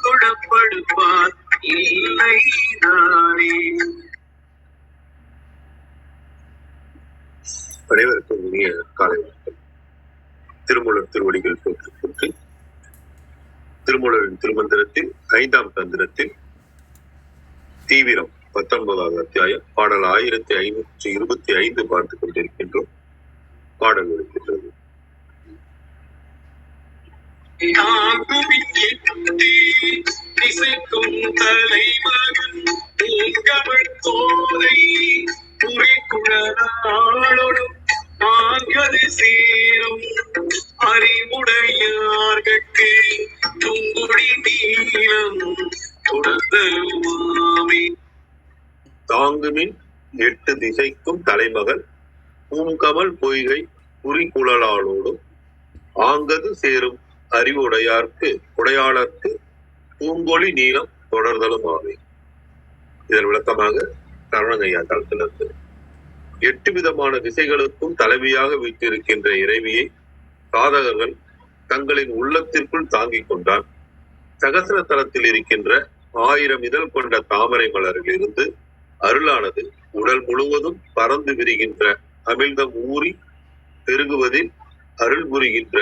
தொழப்படுவார் இல்லைதானே. அனைவருக்கும் இனிய காலை வணக்கம். திருமூலர் திருவடிகள் போற்றி திருமூலரின் திருமந்திரத்தில் 5ஆம் தந்திரத்தில் தீவிரம் 19வது அத்தியாயம் பாடல் 1525 பார்த்துக் கொண்டிருக்கின்றோம். பாடல் இருக்கின்றது. தாங்குமின் 8 திசைக்கும் தலைமகள் பூங்கமல் பொய்கை குறிக்குழலாளோடும் ஆங்கது சேரும் உடையாளர்க்கு பூங்கொழி நீளம் தொடர்தலும் ஆமே. இதன் விளக்கமாக கருணங்கையா தளத்திலிருந்து 8 விதமான திசைகளுக்கும் தலைவியாக வீட்டிருக்கின்ற இறைவியை சாதகர்கள் தங்களின் உள்ளத்திற்குள் தாங்கிக் கொண்டார். சகசர தலத்தில் இருக்கின்ற 1000 இதழ் கொண்ட தாமரை மலரில் இருந்து அருளானது உடல் முழுவதும் பறந்து விரிகின்ற அமிழ்தம் ஊறி பெருகுவதில் அருள் புரிகின்ற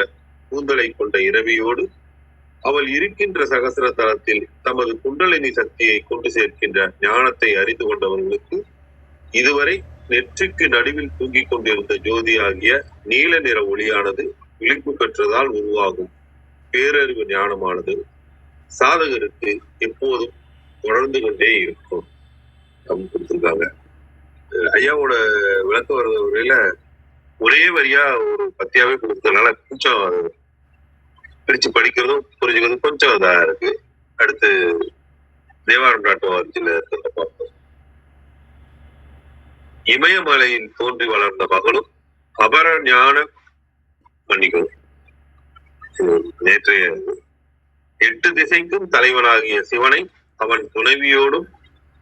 கூந்தலை கொண்ட இரவியோடு அவள் இருக்கின்ற சகசர தலத்தில் தமது குண்டலினி சக்தியை கொண்டு சேர்க்கின்ற ஞானத்தை அறிந்து கொண்டவர்களுக்கு இதுவரை நெற்றிக்கு நடுவில் தூங்கிக் கொண்டிருந்த ஜோதி ஆகிய நீல நிற ஒளியானது விழிப்பு பெற்றதால் உருவாகும் பேரறிவு ஞானமானது சாதகருக்கு எப்போதும் தொடர்ந்து கொண்டே இருக்கும் அப்படின்னு கொடுத்திருக்காங்க. ஐயாவோட விளக்க வரையில ஒரே வரியா ஒரு பத்தியாவே கொடுத்ததுனால கொஞ்சம் பிரிச்சு படிக்கிறதும் புரிஞ்சுக்கிறதும் கொஞ்சம் இதா இருக்கு. அடுத்து தேவாரம் நாட்டுவார்த்தையில இருக்கிறத பார்ப்போம். இமயமலையில் தோன்றி வளர்ந்த மகளும் அபர ஞான மன்னிக்கும் நேற்றைய 8 திசைக்கும் தலைவனாகிய சிவனை அவன் துணைவியோடும்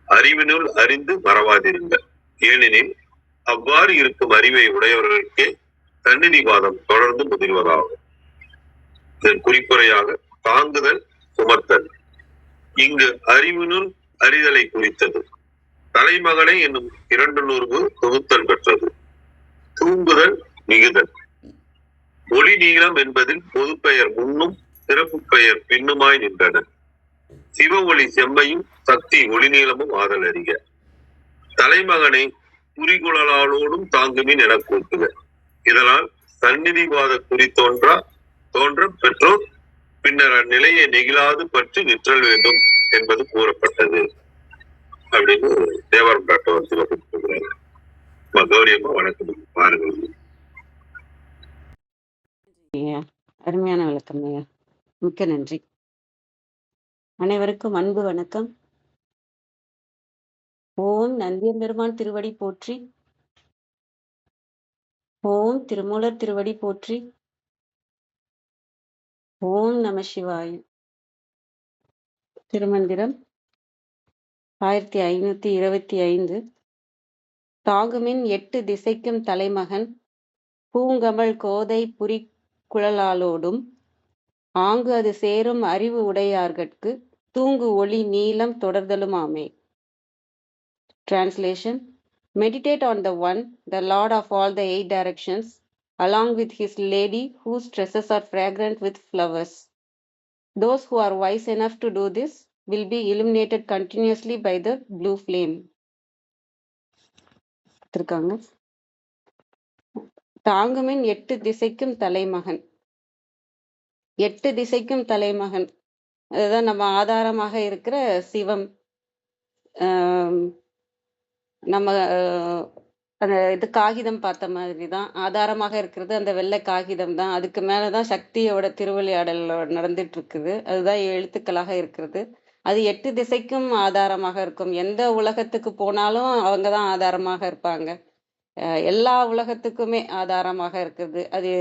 அறிவினுள் அறிந்து மறவாதிருங்க. ஏனெனில் அவ்வாறு இருக்கும் அறிவை உடையவர்களுக்கே தன்னிதிவாதம் தொடர்ந்து முதிர்வதாகும். இதன் குறிப்புரையாக தாங்குதல் சுமத்தல் இங்கு அறிவினுள் அறிதலை குறித்தது. தலைமகனை என்னும் 2 நூறு தொகுத்தல் பெற்றது. தூங்குதல் மிகுதல். ஒளி நீளம் என்பதில் பொது பெயர் முன்னும் சிறப்பு பெயர் பின்னுமாய் நின்றன. சிவ ஒளி செம்மையும் சக்தி ஒளி நீளமும் ஆதல் அறிக. தலைமகனை குறிகுழலாளோடும் தாங்குமின் என கூட்டுக. இதனால் சந்நிதிவாத குறி தோன்ற பெற்றோர் பின்னர் அந்நிலையை நெகிழாது பற்றி நிற்றல் வேண்டும் என்பது கூறப்பட்டது அப்படின்னு தேவாரம் நாட்டுவார்த்தையில கொடுத்துருக்கிறாங்க. கௌரியம்மா வணக்கம், பாருங்கள். அருமையான விளக்கம் ஐயா, மிக்க நன்றி. அனைவருக்கும் அன்பு வணக்கம். ஓம் நந்தியம்பெருமான் திருவடி போற்றி. ஓம் திருமூலர் திருவடி போற்றி. ஓம் நம சிவாய. திருமந்திரம் 1525. தாகுமின் 8 திசைக்கும் தலைமகன் பூங்கமல் கோதை புரி குழலாளோடும் ஆங்கு அது சேரும் அறிவு உடையார்கட்கு தூங்கு ஒளி நீளம் தொடர்தலும் ஆமே. Translation: Meditate on the One, the Lord of all the 8 directions, along with his lady whose tresses are fragrant with flowers. Those who are wise enough to do this will be illuminated continuously by the blue flame. தாங்குமின் 8 திசைக்கும் தலைமகன். 8 திசைக்கும் தலைமகன், அதுதான் நம்ம ஆதாரமாக இருக்கிற சிவம். நம்ம அந்த இது காகிதம் பார்த்த மாதிரி தான் ஆதாரமாக இருக்கிறது. அந்த வெள்ளை காகிதம் தான். அதுக்கு மேலதான் சக்தியோட திருவிளையாடல் நடந்துட்டு இருக்குது. அதுதான் எழுத்துக்களாக இருக்கிறது. அது 8 திசைக்கும் ஆதாரமாக இருக்கும். எந்த உலகத்துக்கு போனாலும் அவங்க தான் ஆதாரமாக இருப்பாங்க. எல்லா உலகத்துக்குமே ஆதாரமாக இருக்குது. அது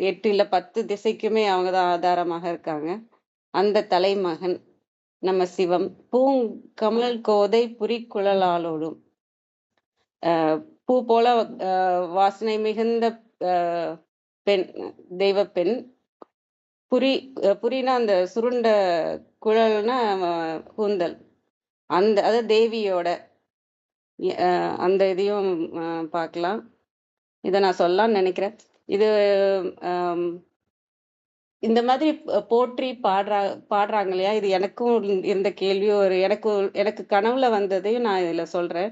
8 இல்ல 10 திசைக்குமே அவங்க தான் ஆதாரமாக இருக்காங்க. அந்த தலைமகன் நம்ம சிவம். பூங்கமல் கோதை புரி குழலாளோடும், பூ போல வாசனை மிகுந்த பெண், தெய்வ பெண், புரி புரினா அந்த சுருண்ட குழல்னா கூந்தல். அதாவது தேவியோட அந்த இதையும் பார்க்கலாம். இத நான் சொல்லலாம்னு நெனைக்கிறேன். இது அம் இந்த மாதிரி போற்றி பாடுறாங்க இல்லையா? இது எனக்கும் இருந்த கேள்வி. எனக்கு எனக்கு கனவுல வந்ததையும் நான் இதுல சொல்றேன்.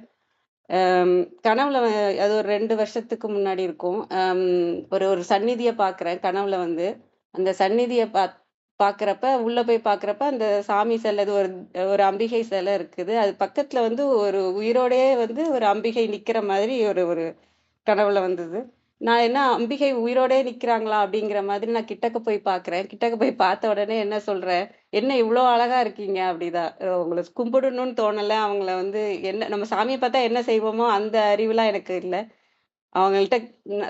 அம் கனவுல அது ஒரு 2 வருஷத்துக்கு முன்னாடி இருக்கும். ஒரு ஒரு சந்நிதிய பார்க்குறேன் கனவுல வந்து. அந்த சந்நிதிய பார்க்குறப்ப உள்ள போய் பார்க்குறப்ப, அந்த சாமி சிலை ஒரு ஒரு அம்பிகை சிலை இருக்குது. அது பக்கத்துல வந்து ஒரு உயிரோடயே வந்து ஒரு அம்பிகை நிக்கிற மாதிரி ஒரு ஒரு கனவுல வந்தது. நான் என்ன அம்பிகை உயிரோடயே நிக்கிறாங்களா? அப்படிங்கிற மாதிரி நான் கிட்டக்க போய் பார்க்குறேன். கிட்டக்க போய் பார்த்த உடனே என்ன சொல்றேன், "என்ன இவ்ளோ அழகா இருக்கீங்க?" அப்படிதான். உங்கள கும்பிடணும்னு தோணல. அவங்கள வந்து என்ன நம்ம சாமிய பார்த்தா என்ன செய்வோமோ, அந்த அறிவுலாம் எனக்கு இல்ல. அவங்கள்ட்ட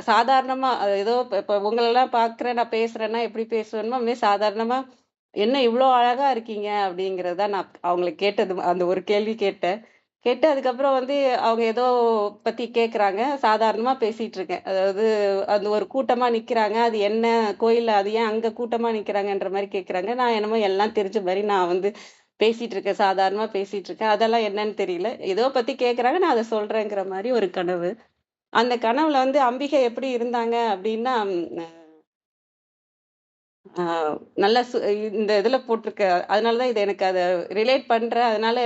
சாதாரணமா ஏதோ இப்ப இப்ப உங்களெல்லாம் பார்க்குறேன், நான் பேசுறேன்னா எப்படி பேசுவேனோ, அது மாரி சாதாரணமா, "என்ன இவ்ளோ அழகா இருக்கீங்க?" அப்படிங்கிறது தான் நான் அவங்கள கேட்டது. அந்த ஒரு கேள்வி கேட்டேன். கேட்டு அதுக்கப்புறம் வந்து அவங்க ஏதோ பத்தி கேட்குறாங்க. சாதாரணமா பேசிட்டு இருக்கேன். அதாவது அந்த ஒரு கூட்டமா நிக்கிறாங்க. அது என்ன கோயில்ல அது ஏன் அங்க கூட்டமா நிக்கிறாங்கன்ற மாரி கேட்குறாங்க. நான் என்னமோ எல்லாம் தெரிஞ்ச மாரி நான் வந்து பேசிட்டு இருக்கேன். சாதாரணமா பேசிட்டு இருக்கேன். அதெல்லாம் என்னன்னு தெரியல. ஏதோ பத்தி கேட்குறாங்க. நான் அத சொல்றேங்கிற மாரி ஒரு கனவு. அந்த கனவுல வந்து அம்பிகை எப்படி இருந்தாங்க அப்படின்னா, அ நல்லா இந்த இதுல போட்டிருக்கு. அதனால தான் இத எனக்கு ரிலேட் பண்றேன். அதனால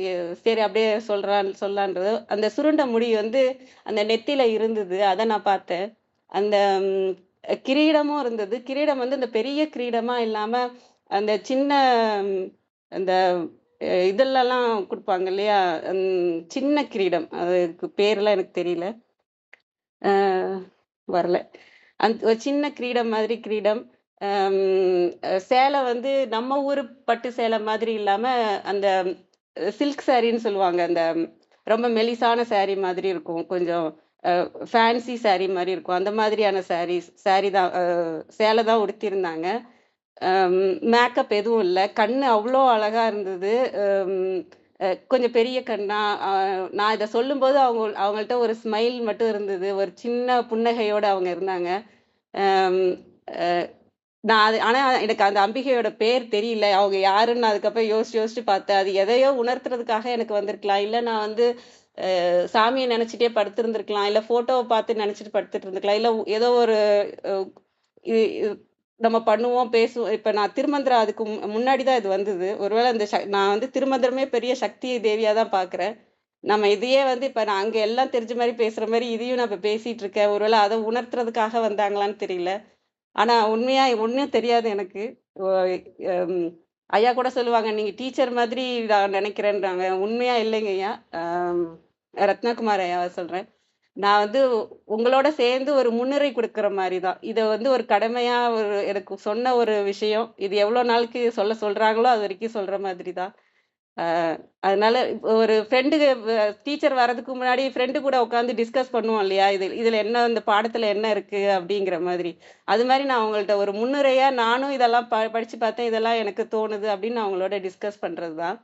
எ சரி அப்படியே சொல்லலான்றது. அந்த சுருண்ட முடி வந்து அந்த நெத்தியில இருந்தது. அத நான் பார்த்தேன். அந்த ம் கிரீடமும் இருந்தது. கிரீடம் வந்து இந்த பெரிய கிரீடமா இல்லாம, அந்த சின்ன ம் அந்த இதெல்லலாம் குடுப்பாங்க இல்லையா? சின்ன கிரீடம். அதுக்கு பேர்லாம் எனக்கு தெரியல. அ வரல. ஒரு சின்ன கிரீடம் மாதிரி கிரீடம். அம் சேலை வந்து நம்ம ஊரு பட்டு சேலை மாதிரி இல்லாம, அந்த சில்க் சாரின்னு சொல்லுவாங்க. அந்த ரொம்ப மெலிசான சாரி மாதிரி இருக்கும். கொஞ்சம் ஃபேன்சி சாரி மாரி இருக்கும். அந்த மாதிரியான சாரி தான் சேலை தான் உடுத்தியிருந்தாங்க. அம் மேக்கப் எதுவும் இல்ல. கண்ணு அவ்ளோ அழகா இருந்தது. அம் கொஞ்சம் பெரிய கண்ணா, நான் இத சொல்லும்போது அவங்கள்ட்ட ஒரு ஸ்மைல் மட்டும் இருந்தது. ஒரு சின்ன புன்னகையோட அவங்க இருந்தாங்க. அம் அ நான் ஆனா எனக்கு அந்த அம்பிகையோட பேர் தெரியல. அவங்க யாருன்னு நான் அதுக்கப்புறம் யோசிச்சு பார்த்தேன். அது எதையோ உணர்த்துறதுக்காக எனக்கு வந்திருக்கலாம். இல்ல நான் வந்து சாமிய நெனச்சுட்டே படுத்திருந்திருக்கலாம். இல்ல ஃபோட்டோவ பார்த்து நெனச்சுட்டு படுத்துட்டு இருந்திருக்கலாம். இல்ல ஏதோ ஒரு அ இ இ நம்ம பண்ணுவோம், பேசுவோம். இப்ப நான் திருமந்திரம் அதுக்கு முன்னாடி தான் இது வந்தது. ஒருவேள இந்த நான் வந்து திருமந்திரமே பெரிய சக்தி தேவியா தான் பார்க்குறேன். நம்ம இதையே வந்து இப்ப நான் அங்க எல்லாம் தெரிஞ்ச மாரி பேசுற மாரி இதையும் நான் இப்ப பேசிட்டு இருக்கேன். ஒருவேள அத உணர்த்துறதுக்காக வந்தாங்களான்னு தெரியல. ஆனா உண்மையா ஒண்ணும் தெரியாது எனக்கு. ஒ ம் ஐயா கூட சொல்லுவாங்க, "நீங்க டீச்சர் மாதிரி நான் நெனைக்கிறேன்றாங்க." உண்மையா இல்லைங்கய்யா. ரத்னகுமார் ஐயாவ சொல்றேன். நான் வந்து உங்களோட சேர்ந்து ஒரு முன்னுரை குடுக்குற மாரி தான். இத வந்து ஒரு கடமையா எனக்கு சொன்ன ஒரு விஷயம். இது எவ்வளோ நாளுக்கு சொல்றாங்களோ, அதுவரைக்கும் சொல்ற மாதிரி தான். அ அதனால ஒரு டீச்சர் வர்றதுக்கு முன்னாடி ஃப்ரெண்டு கூட உட்காந்து டிஸ்கஸ் பண்ணுவோம் இல்லையா? இதுல என்ன இந்த பாடத்துல என்ன இருக்கு? அப்படிங்கிற மாதிரி. அது மாரி நான் அவங்கள்ட்ட ஒரு முன்னுரையா நானும் இதெல்லாம் படிச்சு பார்த்தேன். இதெல்லாம் எனக்கு தோணுது அப்படின்னு நான் அவங்களோட டிஸ்கஸ் பண்றது தான்.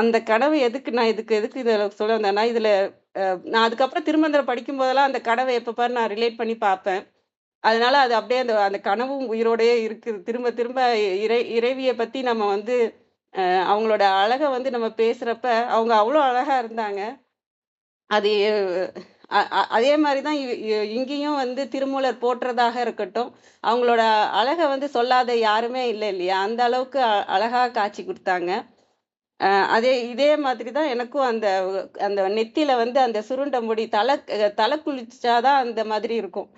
அந்த கனவு எதுக்கு இத சொல்ல வந்தேன்னா, இதுல நான் அதுக்கப்புறம் திருமந்திரம் படிக்கும்போதெல்லாம் அந்த கனவ எப்ப பாரு நான் ரிலேட் பண்ணி பார்ப்பேன். அதனால அது அப்படியே அந்த அந்த கனவும் உயிரோடயே இருக்குது. திரும்ப திரும்ப இறைவிய பத்தி நம்ம வந்து அவங்களோட அழக வந்து நம்ம பேசுறப்ப, அவங்க அவ்ளோ அழகா இருந்தாங்க. அது அதே மாரி தான் இங்கேயும் வந்து திருமூலர் போற்றதாக இருக்கட்டும், அவங்களோட அழக வந்து சொல்லாத யாருமே இல்ல இல்லையா? அந்த அளவுக்கு அழகா காட்சி குடுத்தாங்க. அ இதே மாதிரி தான் எனக்கும் அந்த அந்த நெத்தியில வந்து அந்த சுருண்ட முடி தல குளிச்சா தான் அந்த மாதிரி இருக்கும்.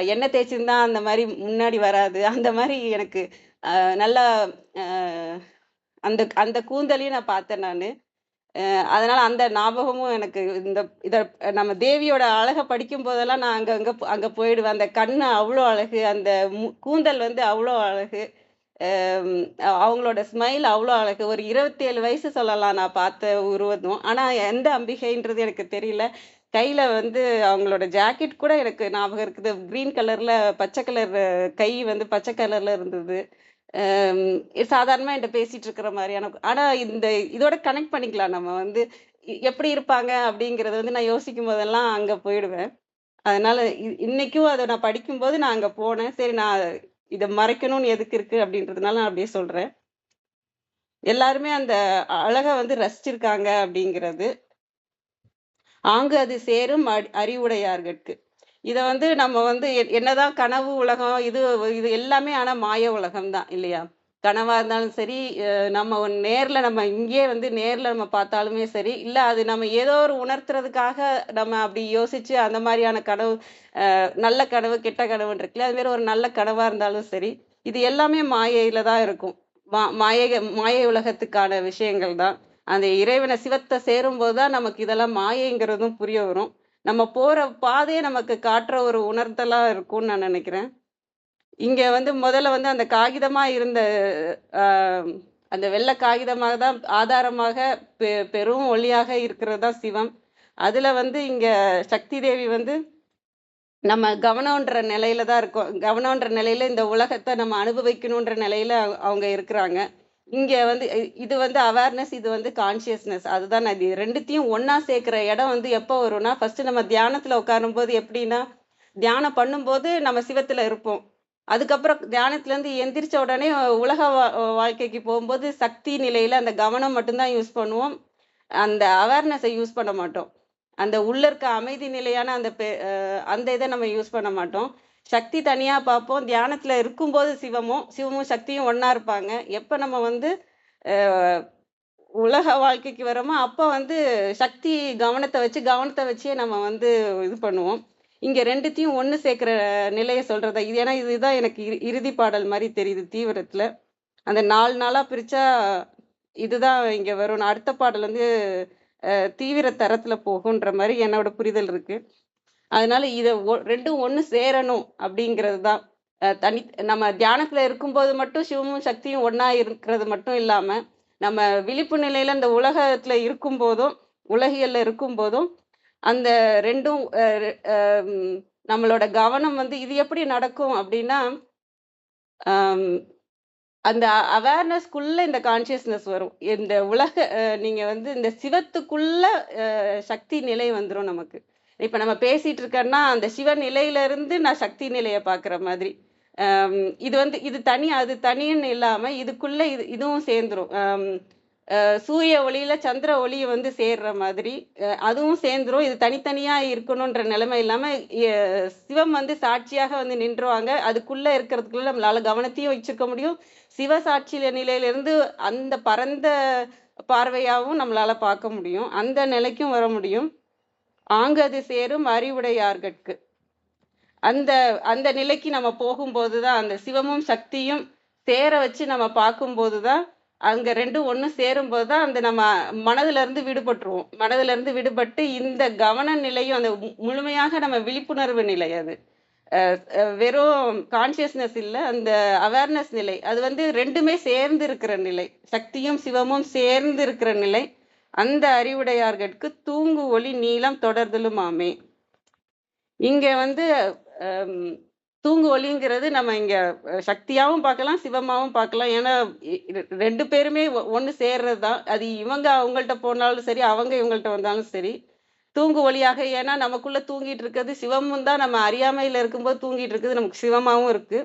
எண்ணெய் தேய்ச்சிருந்தா அந்த மாரி முன்னாடி வராது. அந்த மாரி எனக்கு அ நல்லா அ அந்த அந்த கூந்தலையும் நான் பார்த்தேன் நானு. அதனால அந்த ஞாபகமும் எனக்கு இத நம்ம தேவியோட அழக படிக்கும்போதெல்லாம் நான் அங்க போயிடுவேன். அந்த கண்ணு அவ்ளோ அழகு. அந்த கூந்தல் வந்து அவ்ளோ அழகு. அம் அவங்களோட ஸ்மைல் அவ்ளோ அழகு. ஒரு 27 வயசு சொல்லலாம் நான் பார்த்த உருவம். ஆனா எந்த அம்பிகைன்றது எனக்கு தெரியல. கையில வந்து அவங்களோட ஜாக்கெட் கூட எனக்கு ஞாபகம் இருக்குது. கிரீன் கலர்ல பச்சை கலர் கை வந்து பச்சை கலர்ல இருந்தது. அம் சாதாரணமா என்ட்ட பேசிட்டு இருக்கிற மாரியான ஆனா இதோட கனெக்ட் பண்ணிக்கலாம் நம்ம வந்து எப்படி இருப்பாங்க அப்படிங்கிறத வந்து நான் யோசிக்கும் போதெல்லாம் அங்க போயிடுவேன். அதனால இன்னைக்கும் அத நான் படிக்கும்போது நான் அங்க போனேன். சரி நான் இத மறைக்கணும்னு எதுக்கு இருக்கு அப்படின்றதுனால நான் அப்படியே சொல்றேன். எல்லாருமே அந்த அழக வந்து ரசிச்சிருக்காங்க அப்படிங்கிறது. ஆங்கு அது சேரும் அறிவுடையார்கட்கு. இத வந்து நம்ம வந்து என்னதான் கனவு உலகம், இது இது எல்லாமே ஆனா மாய உலகம் தான் இல்லையா? கனவா இருந்தாலும் சரி, நம்ம நேர்ல நம்ம இங்கேயே வந்து நேர்ல நம்ம பார்த்தாலுமே சரி, இல்ல அது நம்ம ஏதோ ஒரு உணர்த்துறதுக்காக நம்ம அப்படி யோசிச்சு அந்த மாரியான கனவு, நல்ல கனவு, கெட்ட கனவுன்னு இருக்குல்ல. அது மாரி ஒரு நல்ல கனவா இருந்தாலும் சரி, இது எல்லாமே மாயையில தான் இருக்கும். மாயை உலகத்துக்கான விஷயங்கள் தான். அந்த இறைவன சிவத்த சேரும்போது தான் நமக்கு இதெல்லாம் மாயைங்கிறதும் புரிய வரும். நம்ம போற பாதையே நமக்கு காட்டுற ஒரு உணர்தலா இருக்கும்னு நான் நினைக்கிறேன். இங்க வந்து முதல்ல வந்து அந்த காகிதமா இருந்த அ அந்த வெள்ள காகிதமாக தான் ஆதாரமாக பெரும் ஒளியாக இருக்கிறது தான் சிவம். அதுல வந்து இங்க சக்தி தேவி வந்து நம்ம கவனம்ன்ற நிலையில தான் இருக்கோம். கவனம்ன்ற நிலையில இந்த உலகத்த நம்ம அனுபவிக்கணுன்ற நிலையில அவங்க இருக்கிறாங்க. இங்க வந்து இது வந்து அவேர்னஸ், இது வந்து கான்ஷியஸ்னஸ். அதுதான் நான் இது 2த்தையும் ஒண்ணா சேர்க்கிற இடம் வந்து எப்போ வரும்னா, ஃபர்ஸ்ட் நம்ம தியானத்துல உட்காரும்போது எப்படின்னா, தியானம் பண்ணும்போது நம்ம சிவத்துல இருப்போம். அதுக்கப்புறம் தியானத்துலேருந்து எந்திரிச்ச உடனே உலக வாழ்க்கைக்கு போகும்போது சக்தி நிலையில அந்த கவனம் மட்டும் தான் யூஸ் பண்ணுவோம். அந்த அவேர்னஸை யூஸ் பண்ண மாட்டோம். அந்த உள்ள இருக்க அமைதி நிலையான அந்த இத நம்ம யூஸ் பண்ண மாட்டோம். சக்தி தனியா பார்ப்போம். தியானத்துல இருக்கும்போது சிவமும் சக்தியும் ஒண்ணா இருப்பாங்க. எப்ப நம்ம வந்து அ உலக வாழ்க்கைக்கு வரோமோ, அப்ப வந்து சக்தி கவனத்த வச்சே நம்ம வந்து இது பண்ணுவோம். இங்க 2த்தையும் ஒண்ணு சேர்க்கிற நிலைய சொல்றதா இது, ஏன்னா இதுதான் எனக்கு இறுதி பாடல் மாரி தெரியுது தீவிரத்துல. அந்த 4 நாளா பிரிச்சா இதுதான் இங்க வரும். நான் அடுத்த பாடல் வந்து தீவிர தரத்துல போகுன்ற மாரி என்னோட புரிதல் இருக்கு. அதனால இத 2ம் ஒண்ணு சேரணும் அப்படிங்கிறது தான். தனி நம்ம தியானத்துல இருக்கும்போது மட்டும் சிவமும் சக்தியும் ஒண்ணா இருக்கிறது மட்டும் இல்லாம, நம்ம விழிப்பு நிலையில இந்த உலகத்துல இருக்கும்போதும், உலகியல்ல இருக்கும்போதும், அந்த 2ம் நம்மளோட கவனம் வந்து இது எப்படி நடக்கும் அப்படின்னா, அம் அந்த அவேர்னஸ்க்குள்ள இந்த கான்ஷியஸ்னஸ் வரும். இந்த உலக நீங்க வந்து இந்த சிவத்துக்குள்ள சக்தி நிலை வந்துரும் நமக்கு. இப்ப நம்ம பேசிட்டு இருக்கேன்னா, அந்த சிவ நிலையில இருந்து நான் சக்தி நிலைய பார்க்குற மாதிரி. அம் இது வந்து இது தனி, அது தனின்னு இல்லாம இதுக்குள்ள இதுவும் சேர்ந்துரும். சூரிய ஒளியில சந்திர ஒளி வந்து சேர்ற மாதிரி, அதுவும் சேர்ந்துரும். இது தனித்தனியா இருக்கணுன்ற நிலைமை இல்லாம, எ சிவம் வந்து சாட்சியாக வந்து நின்றுவாங்க. அதுக்குள்ள இருக்கிறதுக்குள்ள நம்மளால கவனத்தையும் வச்சுக்க முடியும். சிவ சாட்சி நிலையிலிருந்து அந்த பரந்த பார்வையாவும் நம்மளால பார்க்க முடியும். அந்த நிலைக்கும் வர முடியும். ஆங்கது சேரும் அறிவுடையார்கட்கு. அந்த அந்த நிலைக்கு நம்ம போகும்போது தான், அந்த சிவமும் சக்தியும் சேர வச்சு நம்ம பார்க்கும்போது தான், அங்க 2ம் ஒண்ணு சேரும்போது தான், அந்த நம்ம மனதுல இருந்து விடுபட்டுருவோம். மனதுல இருந்து விடுபட்டு இந்த கவன நிலையும் அந்த முழுமையாக நம்ம விழிப்புணர்வு நிலை அது. வெறும் கான்ஷியஸ்னஸ் இல்ல, அந்த அவேர்னஸ் நிலை. அது வந்து 2மே சேர்ந்து இருக்கிற நிலை. சக்தியும் சிவமும் சேர்ந்து இருக்கிற நிலை. அந்த அறிவுடையார்கட்கு தூங்கு ஒளி நீலம் தொடர்தலுமாமே. இங்க வந்து அம் தூங்கு ஒளிங்கிறது நம்ம இங்க சக்தியாவும் பார்க்கலாம், சிவமாவும் பார்க்கலாம். ஏன்னா 2 பேருமே ஒண்ணு சேர்றது தான். அது இவங்க அவங்கள்ட்ட போனாலும் சரி, அவங்க இவங்கள்ட்ட வந்தாலும் சரி. தூங்கு ஒளியாக, ஏன்னா நமக்குள்ள தூங்கிட்டு இருக்கிறது சிவமும் தான். நம்ம அறியாமையில இருக்கும்போது தூங்கிட்டு இருக்குது நமக்கு சிவமாவும் இருக்கு.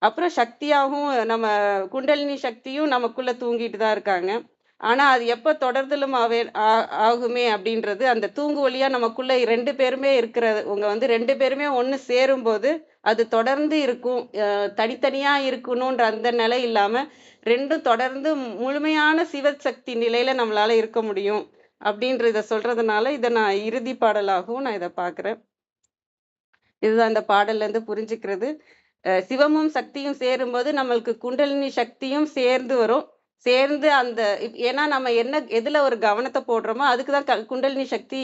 அப்புறம் சக்தியாவும் நம்ம குண்டலினி சக்தியும் நமக்குள்ள தூங்கிட்டு தான் இருக்காங்க. ஆனா, அது எப்ப தொடர்தலும் ஆகுமே அப்படின்றது, அந்த தூங்கு ஒளியா நமக்குள்ள 2 பேருமே இருக்கிறவங்க வந்து 2 பேருமே ஒண்ணு சேரும்போது, அது தொடர்ந்து இருக்கும். தனித்தனியா இருக்கணுன்ற அந்த நிலை இல்லாம, 2ம் தொடர்ந்து முழுமையான சிவசக்தி நிலையில நம்மளால இருக்க முடியும். அப்படின்றத சொல்றதுனால, இத நான் இறுதி பாடலாகவும் நான் இத பார்க்குறேன். இதுதான் இந்த பாடல்லேருந்து புரிஞ்சுக்கிறது. சிவமும் சக்தியும் சேரும்போது நம்மளுக்கு குண்டலினி சக்தியும் சேர்ந்து வரும். சேர்ந்து அந்த ஏன்னா நம்ம என்ன எதுல ஒரு கவனத்த போடுறோமோ, அதுக்கு தான் குண்டலினி சக்தி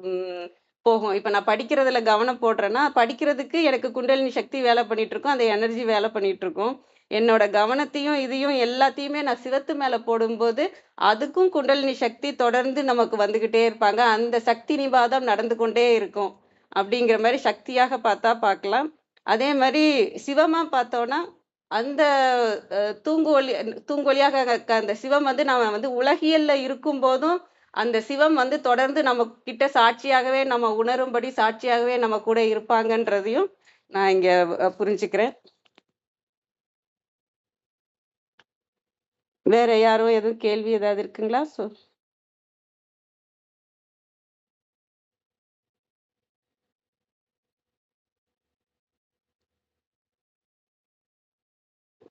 ம் போகும். இப்ப நான் படிக்கிறதுல கவனம் போடுறேன்னா, படிக்கிறதுக்கு எனக்கு குண்டலினி சக்தி வேலை பண்ணிட்டுருக்கும். அந்த எனர்ஜி வேலை பண்ணிட்டுருக்கும். என்னோட கவனத்தையும், இதையும் எல்லாத்தையுமே நான் சிவத்து மேல போடும்போது, அதுக்கும் குண்டலினி சக்தி தொடர்ந்து நமக்கு வந்துகிட்டே இருப்பாங்க. அந்த சக்தி நிவாதம் நடந்து கொண்டே இருக்கும். அப்படிங்கிற மாரி சக்தியாக பார்த்தா பார்க்கலாம். அதே மாரி சிவமா பார்த்தோம்னா, அந்த தூங்கொலியாக அந்த சிவம் வந்து நம்ம வந்து உலகியல்ல இருக்கும்போதும், அந்த சிவம் வந்து தொடர்ந்து நம்ம கிட்ட சாட்சியாகவே நம்ம உணரும்படி சாட்சியாகவே நம்ம கூட இருப்பாங்கன்றதையும் நான் இங்க புரிஞ்சுக்கிறேன். வேற யாரும் எதுவும் கேள்வி ஏதாவது இருக்குங்களா?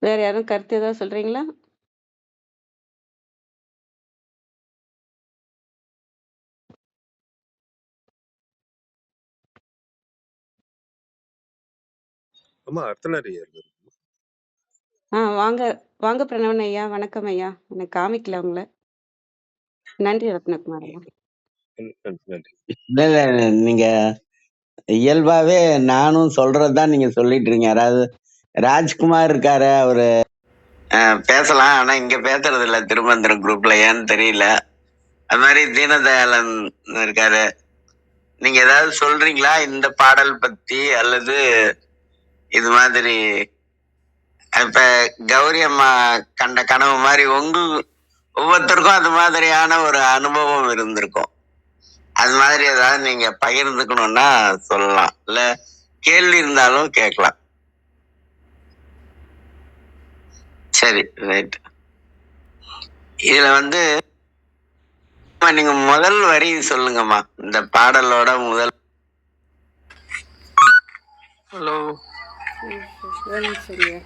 வேற யாரும் கருத்து ஏதாவது சொல்றீங்களா? ஆமா, அர்த்தநாரீயர். வாங்க வாங்க பிரணவன் ஐயா. வணக்கம் ஐயா. எனக்கு காமிக்கல உங்கள. நன்றி ரத்னகுமார் ஐயா. நன்றி. இல்ல, இல்ல, நீங்க இயல்பாவே நானும் சொல்றதுதான் நீங்க சொல்லிட்டு இருக்கீங்க. அதாவது ராஜ்குமார் இருக்காரு, அவரு பேசலாம், ஆனா இங்க பேசுறது இல்ல திருமந்திரம் குரூப்ல, ஏன்னு தெரியல. அது மாதிரி தீனதயாளன் இருக்காரு. நீங்க ஏதாவது சொல்றீங்களா இந்த பாடல் பத்தி, அல்லது இது மாதிரி இப்ப கௌரி அம்மா கண்ட கனவு மாதிரி ஒவ்வொருத்தருக்கும் அது மாதிரியான ஒரு அனுபவம் இருந்திருக்கும். அது மாதிரி ஏதாவது நீங்க பகிர்ந்துக்கணும்னா சொல்லலாம், இல்ல கேள்வி இருந்தாலும் கேட்கலாம். சரி, ரைட். இதுல நீங்க முதல் வரி சொல்லுங்கம்மா, இந்த பாடலோட முதல். ஹலோ சரியா.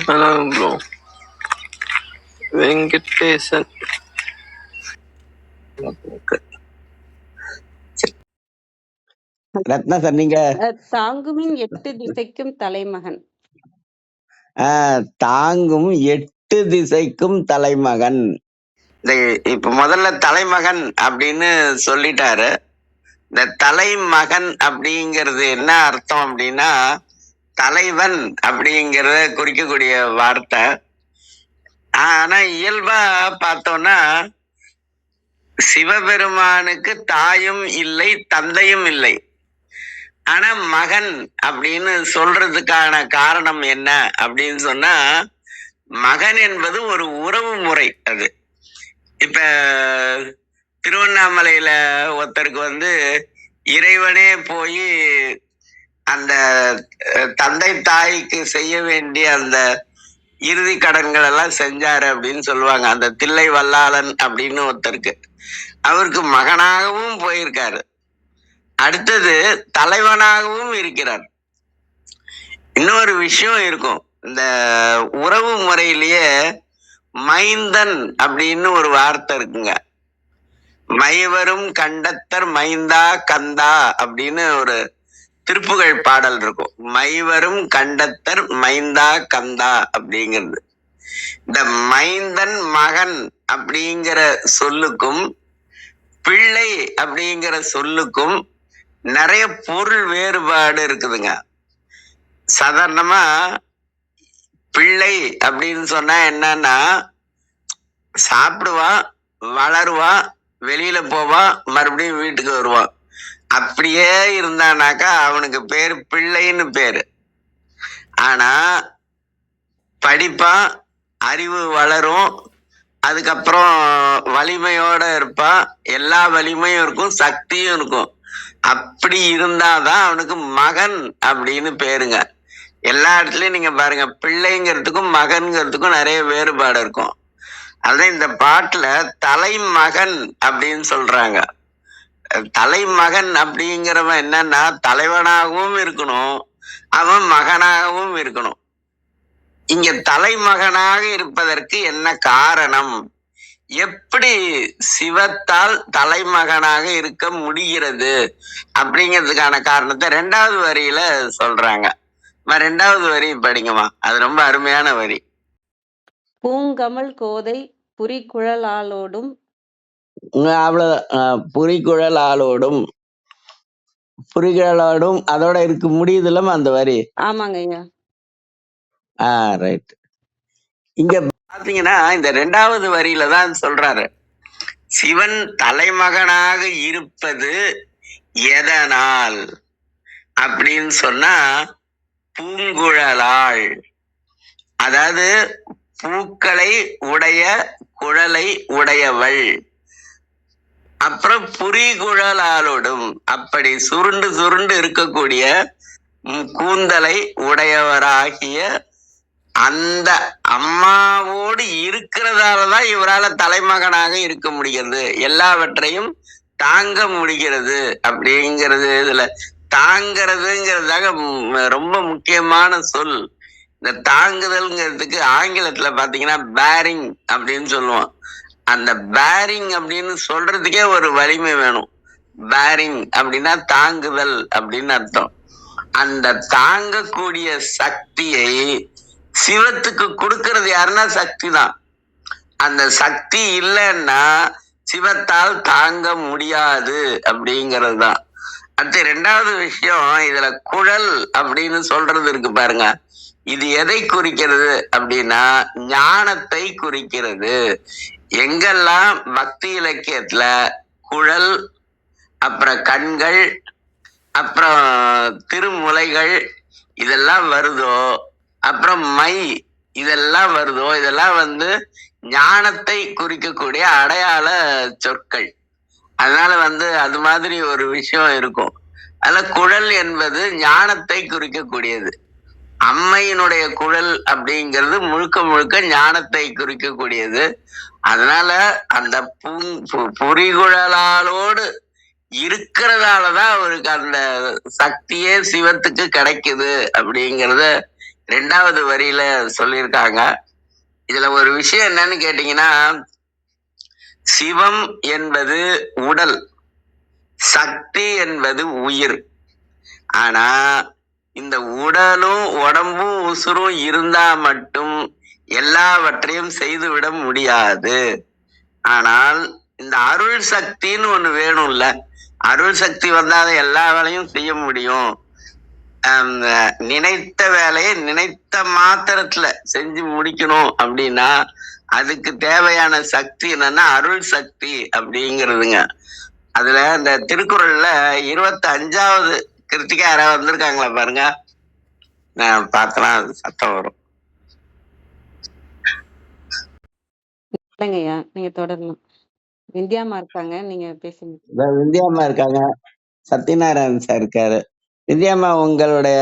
Hello bro, Venkatesan. Ratna sir, நீங்க தாங்குமின் 8 திசைக்கும் தலைமகன். தாங்கும் 8 திசைக்கும் தலைமகன். இப்ப முதல்ல தலைமகன் அப்படின்னு சொல்லிட்டாரு. இந்த தலைமகன் அப்படிங்கிறது என்ன அர்த்தம் அப்படின்னா, தலைவன் அப்படிங்கிறத குறிக்கக்கூடிய வார்த்தை. ஆனா இயல்பா பார்த்தோம்னா சிவபெருமானுக்கு தாயும் இல்லை, தந்தையும் இல்லை. ஆனா மகன் அப்படின்னு சொல்றதுக்கான காரணம் என்ன அப்படின்னு சொன்னா, மகன் என்பது ஒரு உறவு முறை. அது இப்ப திருவண்ணாமலையில ஒருத்தருக்கு இறைவனே போய் அந்த தந்தை தாய்க்கு செய்ய வேண்டிய அந்த இறுதி கடன்கள் எல்லாம் செஞ்சாரு அப்படின்னு சொல்லுவாங்க. அந்த தில்லை வல்லாளன் அப்படின்னு ஒருத்தருக்கு, அவருக்கு மகனாகவும் போயிருக்காரு, அடுத்தது தலைவனாகவும் இருக்கிறார். இன்னொரு விஷயம் இருக்கும், இந்த உறவு முறையிலேயே மைந்தன் அப்படின்னு ஒரு வார்த்தை இருக்குங்க. மைவரும் கண்டத்தர் மைந்தா கந்தா அப்படின்னு ஒரு திருப்புகழ் பாடல் இருக்கும். மைவரும் கண்டத்தர் மைந்தா கந்தா அப்படிங்கிறது. இந்த மைந்தன் மகன் அப்படிங்கிற சொல்லுக்கும் பிள்ளை அப்படிங்கிற சொல்லுக்கும் நிறைய பொருள் வேறுபாடு இருக்குதுங்க. சாதாரணமா பிள்ளை அப்படின்னு சொன்னா என்னன்னா, சாப்பிடுவான், வளருவான், வெளியில போவான், மறுபடியும் வீட்டுக்கு வருவான். அப்படியே இருந்தானாக்கா அவனுக்கு பேரு பிள்ளைன்னு பேரு. ஆனா படிப்பான், அறிவு வளரும், அதுக்கப்புறம் வலிமையோட இருப்பான், எல்லா வலிமையும் இருக்கும், சக்தியும் இருக்கும். அப்படி இருந்தாதான் அவனுக்கு மகன் அப்படின்னு பேருங்க. எல்லா இடத்துலயும் நீங்க பாருங்க, பிள்ளைங்கிறதுக்கும் மகன்கிறதுக்கும் நிறைய வேறுபாடு இருக்கும். அதான் இந்த பாட்டுல தலைமகன் அப்படின்னு சொல்றாங்க. தலைமகன் அப்படிங்கிறவன் என்னன்னா, தலைவனாகவும் இருக்கணும், அவன் மகனாகவும் இருக்கணும். இங்க தலைமகனாக இருப்பதற்கு என்ன காரணம், எப்படி சிவத்தால் தலைமகனாக இருக்க முடிகிறது அப்படிங்கிறதுக்கான காரணத்தை 2வது வரியில சொல்றாங்க. 2வது வரி படிங்கம்மா, அது ரொம்ப அருமையான வரி. பூங்கமல் கோதை புரிகுழலாளோடும். அவ்வளவு புரிகுழலாளோடும் அதோட இருக்கு, முடியுதுல்லமா அந்த வரி. ஆமாங்க ஐயா. ரைட். இங்க பாத்தீங்கன்னா இந்த 2வது வரியில தான் சொல்றாரு, சிவன் தலைமகனாக இருப்பது எதனால் அப்படின்னு சொன்னா, பூங்குழலாள், அதாவது பூக்களை உடைய குழலை உடையவள், அப்புறம் புரிகுழலாளோடும், அப்படி சுருண்டு சுருண்டு இருக்கக்கூடிய கூந்தலை உடையவராகிய அந்த அம்மாவோடு இருக்கிறதாலதான் இவரால தலைமகனாக இருக்க முடிகிறது, எல்லாவற்றையும் தாங்க முடிகிறது. அப்படிங்கிறது இதுல தாங்கிறதுங்கிறதாக ரொம்ப முக்கியமான சொல். இந்த தாங்குதல்ங்கிறதுக்கு ஆங்கிலத்துல பாத்தீங்கன்னா பேரிங் அப்படின்னு சொல்லுவோம். அந்த பேரிங் அப்படின்னு சொல்றதுக்கே ஒரு வலிமை வேணும். பேரிங் அப்படின்னா தாங்குதல் அப்படின்னு அர்த்தம். அந்த தாங்கக்கூடிய சக்தியை சிவத்துக்கு கொடுக்கறது யாருன்னா சக்தி தான். அந்த சக்தி இல்லைன்னா சிவத்தால் தாங்க முடியாது அப்படிங்கிறது தான். அடுத்து ரெண்டாவது விஷயம், இதுல குழல் அப்படின்னு சொல்றது இருக்கு பாருங்க, இது எதை குறிக்கிறது அப்படின்னா ஞானத்தை குறிக்கிறது. எங்கெல்லாம் பக்தி இலக்கியத்துல குழல், அப்புறம் கண்கள், அப்புறம் திருமுலைகள் இதெல்லாம் வருதோ, அப்புறம் மை இதெல்லாம் வருதோ, இதெல்லாம் ஞானத்தை குறிக்கக்கூடிய அடையாள சொற்கள். அதனால அது மாதிரி ஒரு விஷயம் இருக்கும். அதுல குழல் என்பது ஞானத்தை குறிக்கக்கூடியது. அம்மையினுடைய குழல் அப்படிங்கிறது முழுக்க முழுக்க ஞானத்தை குறிக்கக்கூடியது. அதனால அந்த புரிகுழலாலோடு இருக்கிறதாலதான் அவருக்கு அந்த சக்தியே சிவத்துக்கு கிடைக்குது அப்படிங்கறத ரெண்டாவது வரியில சொல்லியிருக்காங்க. இதுல ஒரு விஷயம் என்னன்னு கேட்டீங்கன்னா, சிவம் என்பது உடல், சக்தி என்பது உயிர். ஆனா இந்த உடலும் உடம்பும் உசுரும் இருந்தா மட்டும் எல்லாவற்றையும் செய்துவிட முடியாது. ஆனால் இந்த அருள் சக்தின்னு ஒண்ணு வேணும்ல, அருள் சக்தி வந்தாதான் எல்லா வேலையும் செய்ய முடியும். நினைத்த வேலையை நினைத்த மாத்திரத்துல செஞ்சு முடிக்கணும் அப்படின்னா அதுக்கு தேவையான சக்தி என்னன்னா அருள் சக்தி அப்படிங்கிறதுங்க. அதுல இந்த திருக்குறள்ல 25வது கிருத்திகை யாராவது வந்திருக்காங்களா பாருங்க, நான் பார்த்தலாம் அது சத்தம் வரும். இல்லைங்கய்யா, நீங்க தொடரலாம். விந்தியாமா இருக்காங்க, நீங்க பேசுங்க. விந்தியாமா இருக்காங்க, சத்யநாராயணன் சார் இருக்காரு. விந்தியாமா உங்களுடைய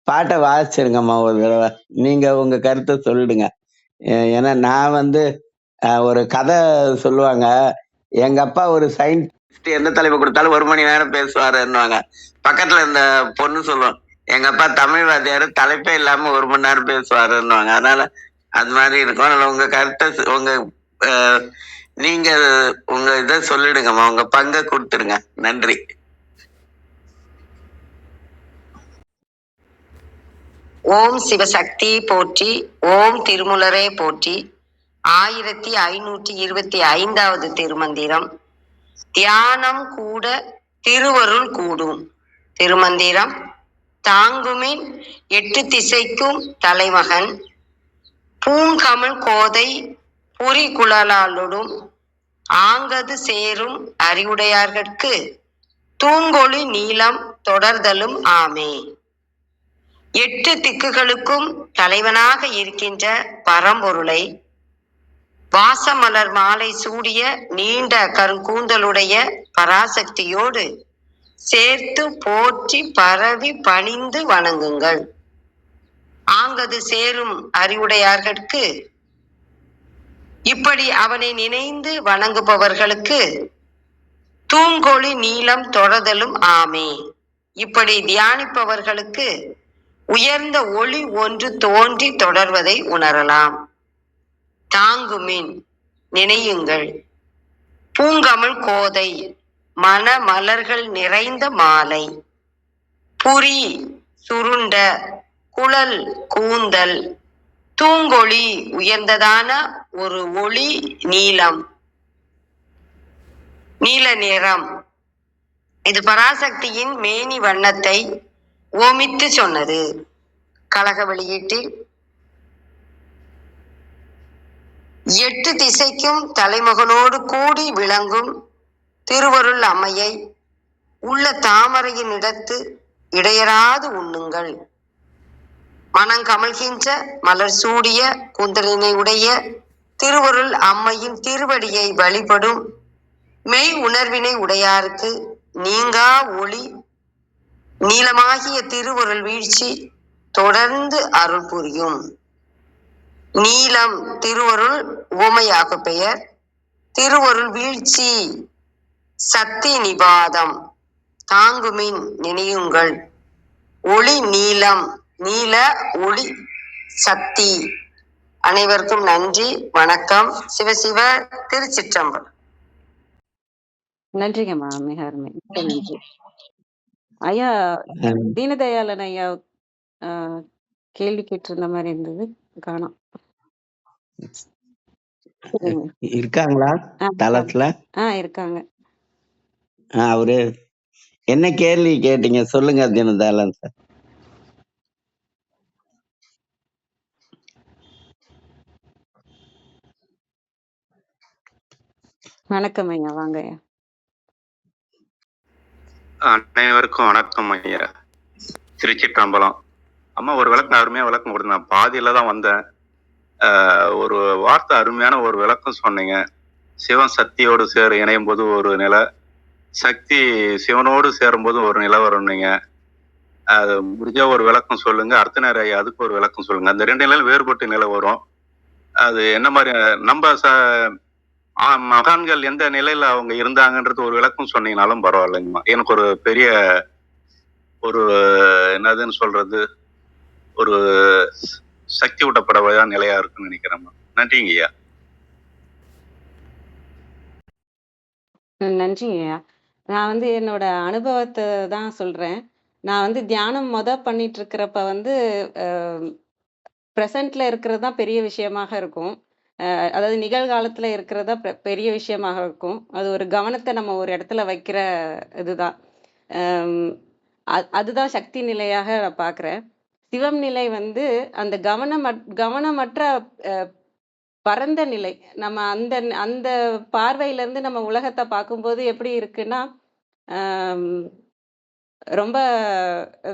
பாட்டை வாசிச்சிருங்கம்மா ஒரு தடவை, நீங்க உங்க கருத்தை சொல்லிடுங்க. ஏன்னா நான் ஒரு கதை சொல்லுவாங்க, எங்க அப்பா ஒரு சயின்டிஸ்ட் எந்த தலைப்பு கொடுத்தாலும் 1 மணி நேரம் பேசுவாருன்னுவாங்க. பக்கத்துல இந்த பொண்ணு சொல்லுவோம், எங்க அப்பா தமிழ் வாத்தியாரு தலைப்பே இல்லாம 1 மணி நேரம் பேசுவாருன்னுவாங்க. அதனால அது மாதிரி இருக்கும். அதனால உங்க கருத்தை நீங்க உங்க இதை சொல்லிடுங்கம்மா, உங்க பங்கை கொடுத்துருங்க. நன்றி. ஓம் சிவசக்தி போற்றி, ஓம் திருமுலரே போற்றி. 1525வது திருமந்திரம். தியானம் கூட திருவருள் கூடும். திருமந்திரம். தாங்குமின் 8 திசைக்கும் தலைமகன், பூங்கமல் கோதை புரிகுழலாளுடும், ஆங்கது சேரும் அறிவுடையார்கட்கு தூங்கொளி நீளம் தொடர்தலும் ஆமே. 8 திக்குகளுக்கும் தலைவனாக இருக்கின்ற பரம்பொருளை வாசமலர் மாலை சூடிய நீண்ட கருங்கூந்தலுடைய பராசக்தியோடு சேர்த்து போற்றி பரவி பணிந்து வணங்குங்கள். ஆங்கது சேரும் அறிவுடையார்கட்கு, இப்படி அவனை நினைந்து வணங்குபவர்களுக்கு தூங்கொளி நீளம் தொடர்தலும் ஆமே. இப்படி தியானிப்பவர்களுக்கு உயர்ந்த ஒளி ஒன்று தோன்றி தொடர்வதை உணரலாம். தாங்குமின் நினையுங்கள். பூங்கமல் கோதை மன மலர்கள் நிறைந்த மாலை, புரி சுருண்ட குழல் கூந்தல், தூங்கொளி உயர்ந்ததான ஒரு ஒளி நீலம், நீல நிறம். இது பராசக்தியின் மேனி வண்ணத்தை ஓமித்து சொன்னது. கழக வெளியீட்டில் 8 திசைக்கும் தலைமகனோடு கூடி விளங்கும் திருவருள் அம்மையை உள்ள தாமரையின் இடத்து இடையராது உண்ணுங்கள். மனங்கமழ்கின்ற மலர் சூடிய கூந்தலினை உடைய திருவருள் அம்மையின் திருவடியை வழிபடும் மெய் உணர்வினை உடையாருக்கு நீங்கா ஒளி நீளமாகிய திருவருள் வீழ்ச்சி தொடர்ந்து அருள் புரியும். நீலம் திருவருள் உவமையாக பெயர். திருவருள் வீழ்ச்சி சக்தி நிபாதம் தாங்குமின் நினையுங்கள். ஒளி நீலம் நீல ஒளி சக்தி. அனைவருக்கும் நன்றி, வணக்கம். சிவசிவ. திருச்சிற்றம்பலம். நன்றிங்கம்மா, மிக அருமை, மிக்க நன்றி ஐயா. தீனதயாளன் ஐயா கேள்வி கேட்டிருந்த மாதிரி இருந்தது, காணோம். இருக்காங்களா தளத்துல? இருக்காங்க. அவரு என்ன கேள்வி கேட்டீங்க சொல்லுங்க தினதயாளன் சார். வணக்கம் ஐயா, வாங்க ஐயா. அனைவருக்கும் வணக்கம் ஐயா. திருச்சிற்றம்பலம். அம்மா ஒரு விளக்கம் அருமையா விளக்கம் கொடுத்தேன். பாதியில தான் வந்தேன். ஒரு வார்த்தை அருமையான ஒரு விளக்கம் சொன்னீங்க. சிவன் சக்தியோடு இணையும் போது ஒரு நிலை, சக்தி சிவனோடு சேரும்போது ஒரு நிலை வரும்னீங்க. அது முடிஞ்ச ஒரு விளக்கம் சொல்லுங்க. அர்த்தநாரி ஐயா அதுக்கு ஒரு விளக்கம் சொல்லுங்க. அந்த ரெண்டு நிலையில் வேறுபட்ட நிலை வரும். அது என்ன மாதிரி நம்ம மகான்கள் எந்த நிலையில அவங்க இருந்தாங்கன்றது ஒரு விளக்கம் சொன்னீங்கனாலும் பரவாயில்லைங்கம்மா. எனக்கு ஒரு பெரிய ஒரு என்னதுன்னு சொல்றது, ஒரு சக்தி ஊட்டப்படவையா நிலையா இருக்குன்னு நினைக்கிறேன். நன்றிங்க ஐயா. நன்றிங்க ஐயா. நான் என்னோட அனுபவத்தை தான் சொல்றேன். நான் தியானம் பண்ணிட்டு இருக்கிறப்ப ப்ரெசன்ட்ல இருக்கிறது தான் பெரிய விஷயமாக இருக்கும். அதாவது நிகழ்காலத்துல இருக்கிறதா பெரிய விஷயமாக இருக்கும். அது ஒரு கவனத்தை நம்ம ஒரு இடத்துல வைக்கிற இதுதான். அதுதான் சக்தி நிலையாக நான் பார்க்குறேன். சிவம் நிலை அந்த கவனமற்ற பரந்த நிலை. நம்ம அந்த அந்த பார்வையிலேருந்து நம்ம உலகத்தை பார்க்கும்போது எப்படி இருக்குன்னா, ரொம்ப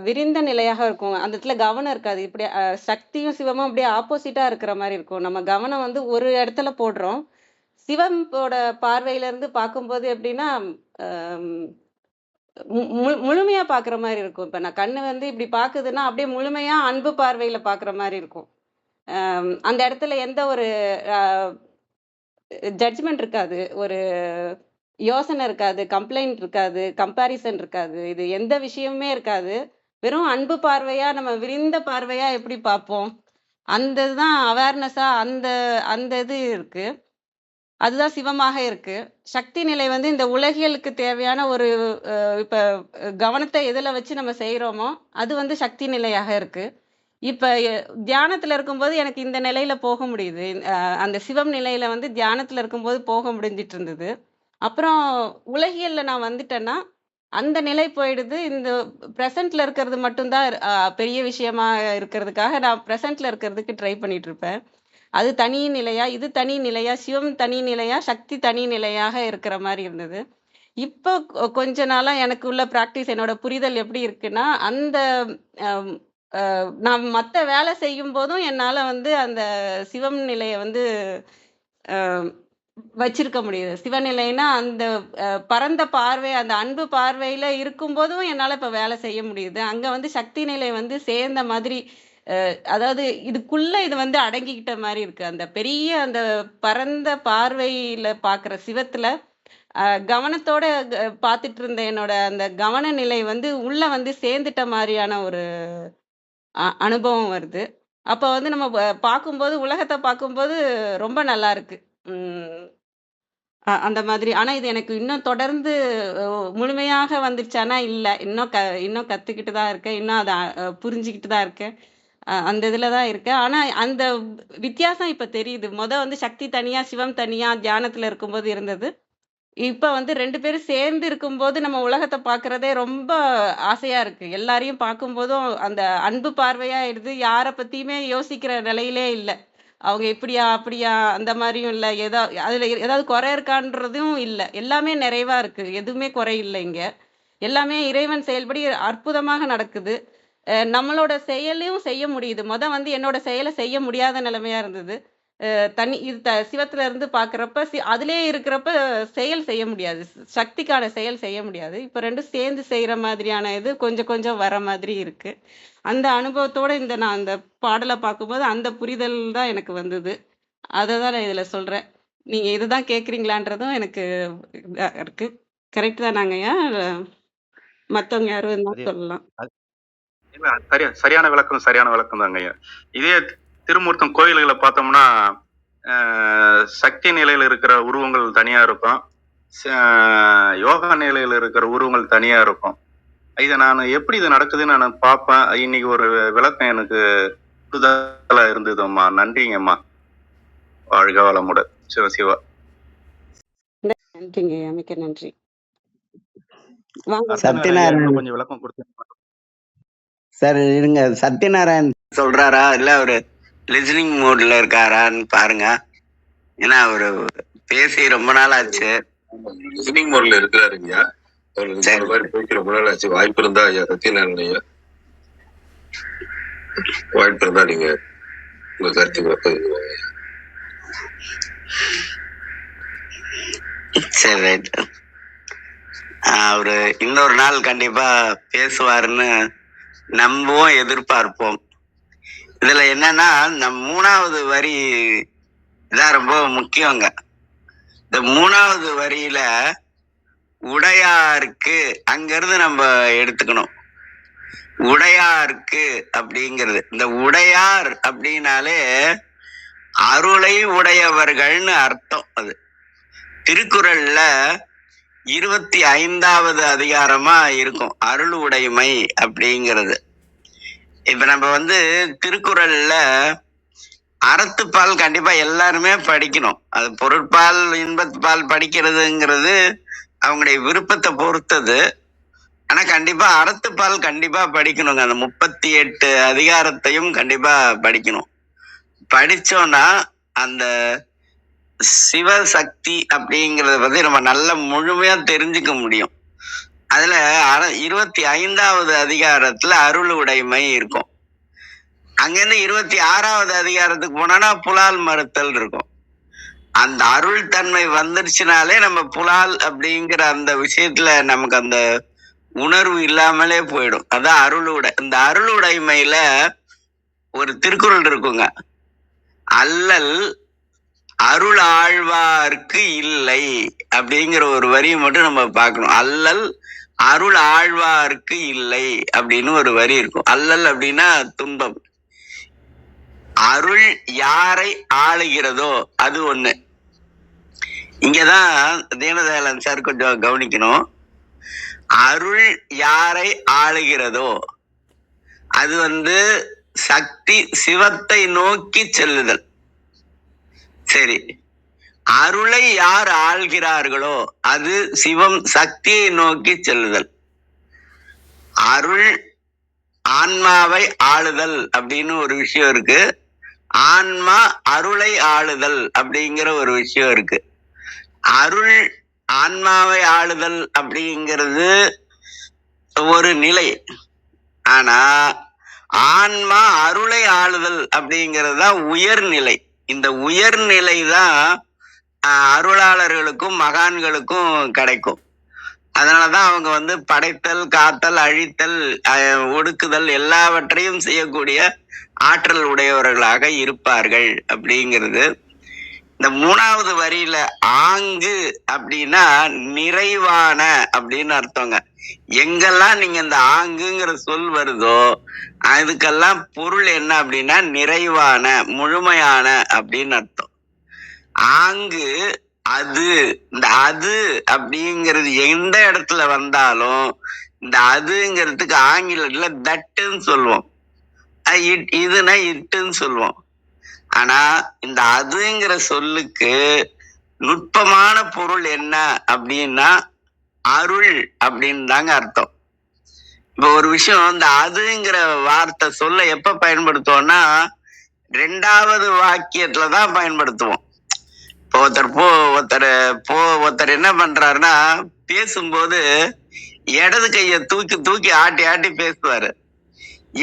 விரிந்த நிலையாக இருக்கும். அந்த இடத்துல கவனம் இருக்காது. இப்படி சக்தியும் சிவமும் அப்படியே ஆப்போசிட்டா இருக்கிற மாதிரி இருக்கும். நம்ம கவனம் ஒரு இடத்துல போடுறோம். சிவம்போட பார்வையில இருந்து பார்க்கும்போது எப்படின்னா, முழுமையா பார்க்குற மாதிரி இருக்கும். இப்ப நான் கண்ணு இப்படி பார்க்குதுன்னா அப்படியே முழுமையா அன்பு பார்வையில பார்க்குற மாதிரி இருக்கும். அந்த இடத்துல எந்த ஒரு ஜட்ஜ்மெண்ட் இருக்காது, ஒரு யோசனை இருக்காது, கம்ப்ளைண்ட் இருக்காது, கம்பேரிசன் இருக்காது, இது எந்த விஷயமுமே இருக்காது. வெறும் அன்பு பார்வையா, நம்ம விரிந்த பார்வையா எப்படி பார்ப்போம், அந்த இதுதான் அவேர்னஸா அந்த அந்த இது இருக்கு. அதுதான் சிவமாக இருக்கு. சக்தி நிலை இந்த உலகியலுக்கு தேவையான ஒரு இப்ப கவனத்தை எதுல வச்சு நம்ம செய்யறோமோ அது சக்தி நிலையாக இருக்கு. இப்ப தியானத்துல இருக்கும்போது எனக்கு இந்த நிலையில போக முடியுது. அந்த சிவம் நிலையில தியானத்துல இருக்கும்போது போக முடிஞ்சிட்டு இருந்தது. அப்புறம் உலகியல்ல நான் வந்துட்டேன்னா அந்த நிலை போயிடுது. இந்த ப்ரெசன்ட்ல இருக்கிறது மட்டும்தான் பெரிய விஷயமா இருக்கிறதுக்காக நான் ப்ரெசன்ட்ல இருக்கிறதுக்கு ட்ரை பண்ணிட்டு இருப்பேன். அது தனி நிலையா, இது தனி நிலையா, சிவம் தனி நிலையா, சக்தி தனி நிலையாக இருக்கிற மாதிரி இருந்தது. இப்போ கொஞ்ச நாளா எனக்கு உள்ள ப்ராக்டிஸ், என்னோட புரிதல் எப்படி இருக்குன்னா, அந்த நான் மற்ற வேலை செய்யும் போதும் என்னால அந்த சிவம் நிலையை வச்சிருக்க முடியுது. சிவநிலைன்னா அந்த பரந்த பார்வை, அந்த அன்பு பார்வையில இருக்கும்போதும் என்னால இப்ப வேலை செய்ய முடியுது. அங்க சக்தி நிலை சேர்ந்த மாதிரி, அதாவது இதுக்குள்ள இது அடங்கிக்கிட்ட மாதிரி இருக்கு. அந்த பெரிய அந்த பரந்த பார்வையில பாக்குற சிவத்துல கவனத்தோட பார்த்துட்டு இருந்த என்னோட அந்த கவன நிலை உள்ள சேர்ந்துட்ட மாதிரியான ஒரு அனுபவம் வருது. அப்ப நம்ம பார்க்கும்போது, உலகத்தை பார்க்கும்போது ரொம்ப நல்லா இருக்கு. அந்த மாதிரி. ஆனா இது எனக்கு இன்னும் தொடர்ந்து முழுமையாக வந்துருச்சானா இல்ல. இன்னும் கத்துக்கிட்டு தான் இருக்கேன். இன்னும் அத புரிஞ்சுக்கிட்டு தான் இருக்கேன். அந்த இதுல தான் இருக்கேன். ஆனா அந்த வித்தியாசம் இப்ப தெரியுது. சக்தி தனியா, சிவம் தனியா தியானத்துல இருக்கும்போது இருந்தது. இப்ப 2 பேரும் சேர்ந்து இருக்கும்போது நம்ம உலகத்தை பார்க்கிறதே ரொம்ப ஆசையா இருக்கு. எல்லாரையும் பார்க்கும்போதும் அந்த அன்பு பார்வையாயிடுது. யார பத்தியுமே யோசிக்கிற நிலையிலே இல்ல. அவங்க இப்படியா, அப்படியா, அந்த மாதிரியும் இல்ல. அதுல ஏதாவது குறை இருக்கான்றதும் இல்ல. எல்லாமே நிறைவா இருக்கு. எதுவுமே குறை இல்லை இங்க. எல்லாமே இறைவன் செயல்படி அற்புதமாக நடக்குது. நம்மளோட செயலையும் செய்ய முடியுது. என்னோட செயலை செய்ய முடியாத நிலைமையா இருந்தது. தனி இது சிவத்துல இருந்து பார்க்குறப்ப அதிலே இருக்கிறப்ப செயல் செய்ய முடியாது. சக்திக்கான செயல் செய்ய முடியாது. இப்போ 2ம் சேர்ந்து செய்ற மாதிரியான இது கொஞ்சம் கொஞ்சம் வர மாதிரி இருக்கு. அந்த அனுபவத்தோட நான் அந்த பாடல பார்க்கும்போது அந்த புரிதல் தான் எனக்கு வந்தது. அத தான் நான் இதுல சொல்றேன். நீங்க இதுதான் கேட்குறீங்களான்றதும் எனக்கு இதா இருக்கு. கரெக்ட் தானாங்கய்யா? மத்தவங்க யாரும் இருந்தா அது சொல்லலாம். அது இல்ல, சரியான விளக்கம் தாங்க ஐயா. இதே திருமூர்த்தம் கோயில்களை பார்த்தோம்னா சக்தி நிலையில இருக்கிற உருவங்கள் தனியா இருக்கும், யோகா நிலையில இருக்கிற உருவங்கள் தனியா இருக்கும். இதை நான் எப்படி இது நடக்குதுன்னு நான் பார்ப்பேன். இன்னைக்கு ஒரு விளக்கம் எனக்கு புரிதலா இருந்ததும்மா. நன்றிங்கம்மா. வாழ்க வளமுடன். சிவசிவா. நன்றிங்கய்யா, மிக்க நன்றி. வாங்க சத்யநாராயணன் கொஞ்சம் விளக்கம் கொடுத்து சார் இருங்க. சத்யநாராயண் சொல்றாரா இல்ல அவரு லிசனிங் மோட்ல இருக்காரான்னு பாருங்க. ஏன்னா அவரு பேசி ரொம்ப நாள் ஆச்சு. லிசனிங் மோட்ல இருக்கிறாருங்க. சரி. பேசி ரொம்ப நாள் ஆச்சு. வாய்ப்பு இருந்தா ஐயா சத்யநாராயணன் ஐயா, வாய்ப்பு இருந்தா நீங்க உங்க கருத்து சரி, ரைட். அவரு இன்னொரு நாள் கண்டிப்பா பேசுவாருன்னு நம்புவோம், எதிர்பார்ப்போம். இதுல என்னன்னா இந்த 3வது வரி இதான் ரொம்ப முக்கியங்க. இந்த 3வது வரியில உடையாருக்கு அங்கிருந்து நம்ம எடுத்துக்கணும். உடையாருக்கு அப்படிங்கிறது, இந்த உடையார் அப்படின்னாலே அருளை உடையவர்கள்னு அர்த்தம். அது திருக்குறள்ல 25வது அதிகாரமா இருக்கும், அருள் உடைமை அப்படிங்கிறது. இப்ப நம்ம திருக்குறள்ல அறத்துப்பால் கண்டிப்பா எல்லாருமே படிக்கணும். அது பொருட்பால் இன்பத்துப்பால் படிக்கிறதுங்கிறது அவங்களுடைய விருப்பத்தை பொறுத்தது. ஆனா கண்டிப்பா அறத்துப்பால் கண்டிப்பா படிக்கணுங்க. அந்த 38 அதிகாரத்தையும் கண்டிப்பா படிக்கணும். படிச்சோம்னா அந்த சிவசக்தி அப்படிங்கறத பத்தி நம்ம நல்ல முழுமையா தெரிஞ்சுக்க முடியும். அதுல 25வது அதிகாரத்துல அருள் உடைமை இருக்கும். அங்கிருந்து 26வது அதிகாரத்துக்கு போனா புலால் மறுத்தல் இருக்கும். அந்த அருள் தன்மை வந்துருச்சுனாலே நம்ம புலால் அப்படிங்கிற அந்த விஷயத்துல நமக்கு அந்த உணர்வு இல்லாமலே போயிடும். அதான் அருளுடை. இந்த அருளுடைமையில ஒரு திருக்குறள் இருக்குங்க, அல்லல் அருள் ஆழ்வார்க்கு இல்லை அப்படிங்கிற ஒரு வரியை மட்டும் நம்ம பார்க்கணும். அல்லல் அருள் ஆழ்வார்க்கு இல்லை அப்படின்னு ஒரு வரி இருக்கும். அல்லல் அப்படின்னா துன்பம். அருள் யாரை ஆளுகிறதோ அது ஒண்ணு. இங்கதான் தீனதயாளன் சார் கொஞ்சம் கவனிக்கணும். அருள் யாரை ஆளுகிறதோ அது சக்தி சிவத்தை நோக்கி செல்லுதல். சரி, அருளை யார் ஆள்கிறார்களோ அது சிவம் சக்தியை நோக்கி செல்லுதல். அருள் ஆன்மாவை ஆளுதல் அப்படின்னு ஒரு விஷயம் இருக்கு, ஆன்மா அருளை ஆளுதல் அப்படிங்கிற ஒரு விஷயம் இருக்கு. அருள் ஆன்மாவை ஆளுதல் அப்படிங்கிறது ஒரு நிலை. ஆனா ஆன்மா அருளை ஆளுதல் அப்படிங்கிறது தான் உயர்நிலை. இந்த உயர்நிலை தான் அருளாளர்களுக்கும் மகான்களுக்கும் கிடைக்கும். அதனாலதான் அவங்க படைத்தல், காத்தல், அழித்தல், ஒடுக்குதல் எல்லாவற்றையும் செய்யக்கூடிய ஆற்றல் உடையவர்களாக இருப்பார்கள் அப்படிங்கிறது. இந்த 3வது வரியில ஆங்கு அப்படின்னா நிறைவான அப்படின்னு அர்த்தங்க. எங்கெல்லாம் நீங்க இந்த ஆங்குங்கிற சொல் வருதோ அதுக்கெல்லாம் பொருள் என்ன அப்படின்னா நிறைவான, முழுமையான அப்படின்னு அர்த்தம். ஆங்கு அது, இந்த அது அப்படிங்கிறது எந்த இடத்துல வந்தாலும் இந்த அதுங்கிறதுக்கு ஆங்கிலத்துல தட்டுன்னு சொல்லுவோம், இதுனா இட்டுன்னு சொல்லுவோம். ஆனா இந்த அதுங்கிற சொல்லுக்கு நுட்பமான பொருள் என்ன அப்படின்னா அருள் அப்படின்னு தாங்க அர்த்தம். இப்ப ஒரு விஷயம், இந்த அதுங்கிற வார்த்தை சொல்ல எப்ப பயன்படுத்துவோம்னா 2வது வாக்கியத்துலதான் பயன்படுத்துவோம். இப்போ ஒருத்தர் என்ன பண்றாருன்னா பேசும்போது இடது கையை தூக்கி தூக்கி ஆட்டி ஆட்டி பேசுவாரு.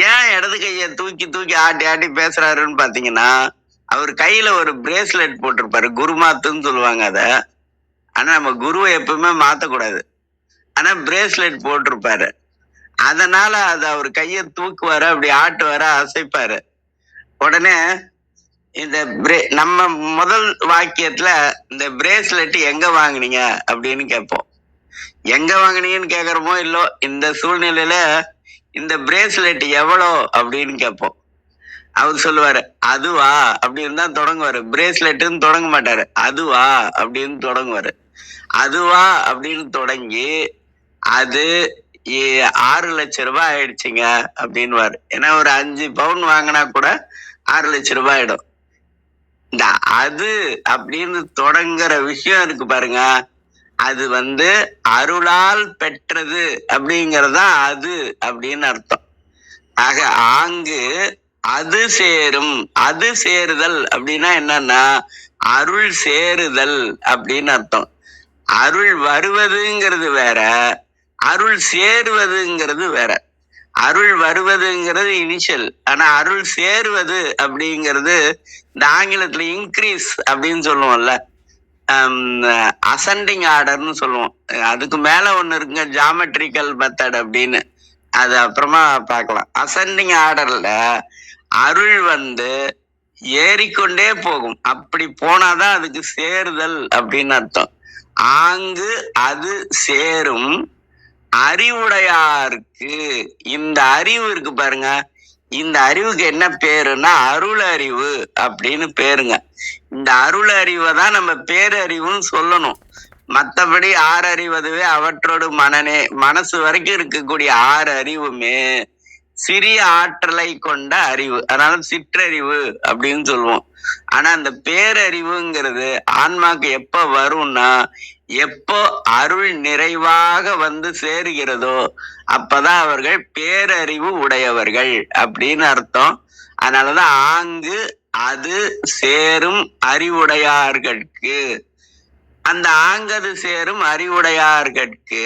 ஏன் இடது கையை தூக்கி தூக்கி ஆட்டி ஆட்டி பேசுறாருன்னு பாத்தீங்கன்னா அவர் கையில ஒரு பிரேஸ்லெட் போட்டிருப்பாரு, குருமாத்துன்னு சொல்லுவாங்க அத. ஆனா நம்ம குருவை எப்பவுமே மாத்தக்கூடாது. ஆனா பிரேஸ்லெட் போட்டிருப்பாரு. அதனால அது அவர் கையை தூக்குவாரு, அப்படி ஆட்டுவாரு, அசைப்பாரு. உடனே இந்த நம்ம முதல் வாக்கியத்துல இந்த பிரேஸ்லெட் எங்க வாங்குனீங்க அப்படின்னு கேட்போம். எங்க வாங்குனீங்கன்னு கேக்குறோமோ இல்லோ, இந்த சூழ்நிலையில இந்த பிரேஸ்லெட் எவ்வளோ அப்படின்னு கேட்போம். அவர் சொல்லுவாரு, அதுவா அப்படின்னு தான் தொடங்குவாரு. பிரேஸ்லெட்னு தொடங்க மாட்டாரு, அதுவா அப்படின்னு தொடங்குவாரு. அதுவா அப்படின்னு தொடங்கி அது 6 லட்சம் ரூபாய் ஆயிடுச்சுங்க அப்படின்வாரு. ஏன்னா ஒரு 5 பவுன் வாங்கினா கூட 6 லட்சம் ரூபாய் ஆயிடும். இந்த அது அப்படின்னு தொடங்குற விஷயம் இருக்கு பாருங்க, அது அருளால் பெற்றது அப்படிங்கறதுதான் அது அப்படின்னு அர்த்தம். ஆக ஆங்கு அது சேரும், அது சேருதல் அப்படின்னா என்னன்னா அருள் சேருதல் அப்படின்னு அர்த்தம். அருள் வருவதுங்கிறது வேற, அருள் சேருவதுங்கிறது வேற. அருள் வருவதுங்கிறது இனிஷியல், ஆனா அருள் சேருவது அப்படிங்கிறது இந்த ஆங்கிலத்துல இன்க்ரீஸ் அப்படின்னு சொல்லுவோம்ல, அசெண்டிங் ஆர்டர்னு சொல்லுவோம். அதுக்கு மேல ஒண்ணு இருக்குங்க, ஜாமெட்ரிக்கல் மெத்தட் அப்படின்னு, அது அப்புறமா பார்க்கலாம். அசெண்டிங் ஆர்டர்ல அருள் ஏறிக்கொண்டே போகும். அப்படி போனாதான் அதுக்கு சேருதல் அப்படின்னு அர்த்தம். ஆங்கு அது சேரும் அறிவுடையாருக்கு. இந்த அறிவு இருக்கு பாருங்க, இந்த அறிவுக்கு என்ன பேருன்னா அருள் அறிவு அப்படின்னு பேருங்க. இந்த அருள் அறிவை தான் நம்ம பேரறிவுன்னு சொல்லணும். மற்றபடி 6 அறிவதுவே அவற்றோடு மனசு வரைக்கும் இருக்கக்கூடிய 6 அறிவுமே சிறிய ஆற்றலை கொண்ட அறிவு, அதனால சிற்றறிவு அப்படின்னு சொல்லுவோம். ஆனா அந்த பேரறிவுங்கிறது ஆன்மாக்கு எப்ப வரும்னா, எப்போ அருள் நிறைவாக சேருகிறதோ அப்பதான் அவர்கள் பேரறிவு உடையவர்கள் அப்படின்னு அர்த்தம். அதனாலதான் ஆங்கு அது சேரும் அறிவுடையார்கட்கு. அந்த ஆங்கது சேரும் அறிவுடையார்கட்கு